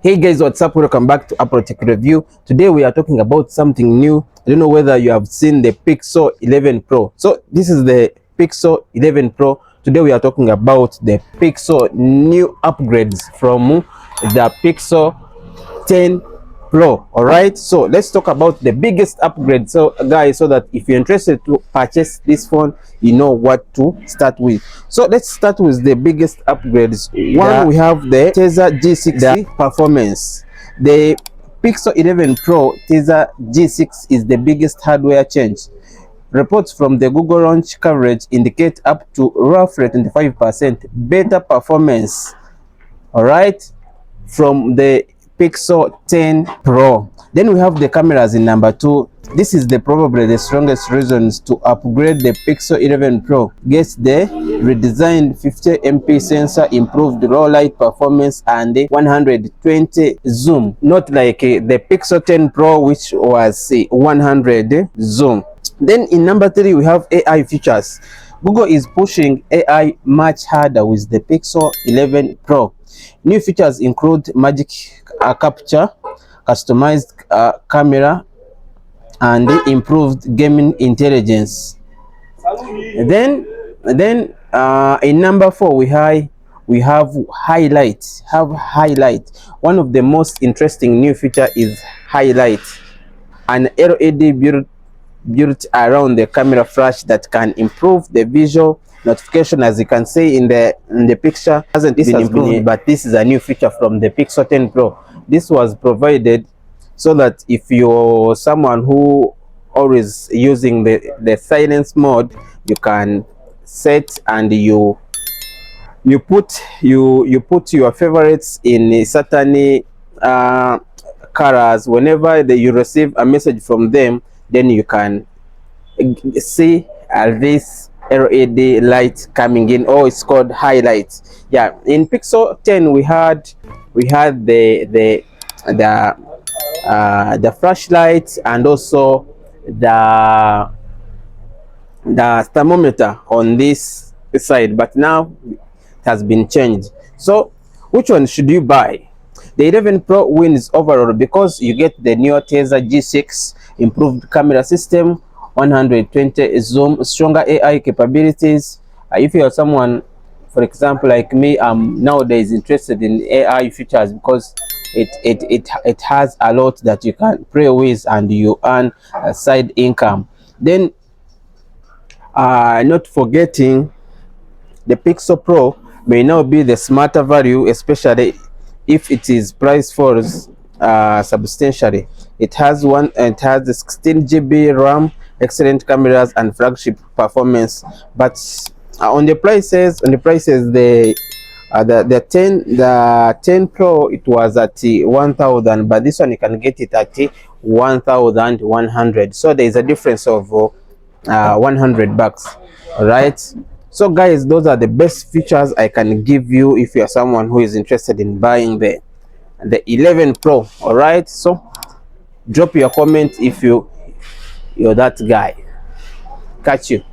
Hey guys, what's up? Welcome back to Apple Tech Review. Today we are talking about something new. I don't know whether you have seen the Pixel 11 Pro. So this is the Pixel 11 Pro. Today we are talking about the Pixel new upgrades from the Pixel 10 Pro. All right, so let's talk about the biggest upgrade, so guys, so that if you're interested to purchase this phone, you know what to start with. So let's start with the biggest upgrades. One, we have the Tensor G6 performance. The Pixel 11 Pro Tensor G6 is the biggest hardware change. Reports from the Google launch coverage indicate up to roughly 25% better performance, all right, from the Pixel 10 Pro. Then we have the cameras in number 2. This is probably the strongest reasons to upgrade the Pixel 11 Pro. Gets the redesigned 50MP sensor, improved low light performance, and 120 zoom. Not like the Pixel 10 Pro, which was 100 zoom. Then in number 3, we have AI features. Google is pushing AI much harder with the Pixel 11 Pro. New features include magic capture, customized camera, and improved gaming intelligence. Then in number 4, we have highlight. One of the most interesting new feature is highlight, an LED built around the camera flash that can improve the visual notification. As you can see in the picture, hasn't been improved, but this is a new feature from the Pixel 10 Pro. This was provided so that if you're someone who always using the silence mode, you can set and you put your favorites in certain colors. Whenever you receive a message from them, then you can see this LED light coming in. Oh, it's called highlight. Yeah, in Pixel 10 we had the flashlight and also the thermometer on this side, but now it has been changed. So which one should you buy? The 11 Pro wins overall because you get the newer Tensor G6, improved camera system, 120 zoom, stronger AI capabilities. If you are someone, for example, like me, I'm nowadays interested in AI features because it has a lot that you can play with and you earn a side income. Then not forgetting, the Pixel Pro may now be the smarter value, especially if it is price falls substantially. It has the 16 GB RAM, excellent cameras, and flagship performance. But on the prices, the 10 Pro, it was at 1,000, but this one you can get it at 1,100. So there is a difference of 100 bucks. All right. So guys, those are the best features I can give you if you are someone who is interested in buying the 11 Pro. All right. So drop your comment if you're that guy. Catch you.